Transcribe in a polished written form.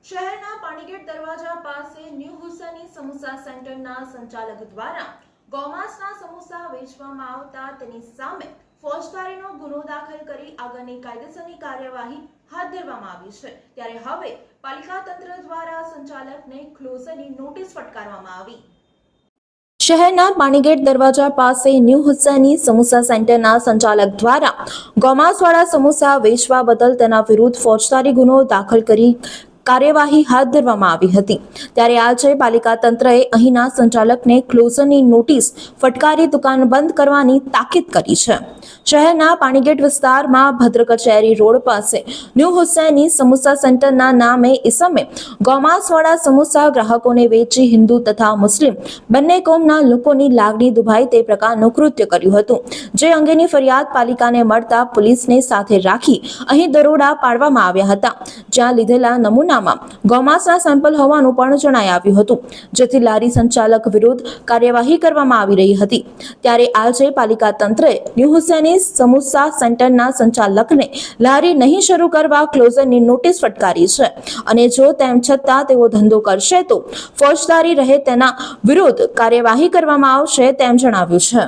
શહેરના પાણીગેટ દરવાજા પાસે ન્યૂ હુસેની સમોસા સેન્ટરના સંચાલક દ્વારા ગોમાંસના સમોસા વેચવામાં આવતા તેની સામે ફોજદારીનો ગુનો દાખલ કરી આગળની કાયદેસરની કાર્યવાહી હાથ ધરવામાં આવી છે। ત્યારે હવે પાલિકા તંત્ર દ્વારા સંચાલકને ક્લોઝરની નોટિસ ફટકારવામાં આવી। શહેરના પાણીગેટ દરવાજા પાસે ન્યૂ હુસેની સમોસા સેન્ટરના સંચાલક દ્વારા ગોમાંસવાળા સમોસા વેચવા બદલ તેના વિરુદ્ધ ફોજદારી ગુનો દાખલ કરી કાર્યવાહી હાથ ધરવામાં આવી હતી। ત્યારે આજે પાલિકા તંત્રએ અહીંના સંચાલકને ક્લોઝરની નોટિસ ફટકારી દુકાન બંધ કરવાની તાકીદ કરી છે। શહેરના પાણીગેટ વિસ્તારમાં ભદ્ર કચેરી રોડ પાસે ન્યૂ હુસેની સમોસા સેન્ટરના નામે ઇસમે ગોમાંસવાળા સમોસા ગ્રાહકોને વેચી હિન્દુ તથા મુસ્લિમ બંને કોમના લોકોની લાગણી દુભાઈ તે પ્રકારનું કૃત્ય કર્યું હતું, જે અંગેની ફરિયાદ પાલિકાને મળતા પોલીસને સાથે રાખી અહીં દરોડા પાડવામાં આવ્યા હતા, જ્યાં લીધેલા નમૂનામાં ગોમાંસના સેમ્પલ હોવાનું પણ જણાઈ આવ્યું હતું, જેથી લારી સંચાલક વિરુદ્ધ કાર્યવાહી કરવામાં આવી રહી હતી। ત્યારે આજે પાલિકા તંત્રએ ન્યૂ હુસેની સમોસા સેન્ટરના સંચાલકને લારી નહીં શરૂ કરવા ક્લોઝરની નોટિસ ફટકારી છે અને જો તેમ છતાં તેઓ ધંધો કરશે તો ફોજદારી રહે તેના વિરુદ્ધ કાર્યવાહી કરવામાં આવશે તેમ જણાવ્યું છે।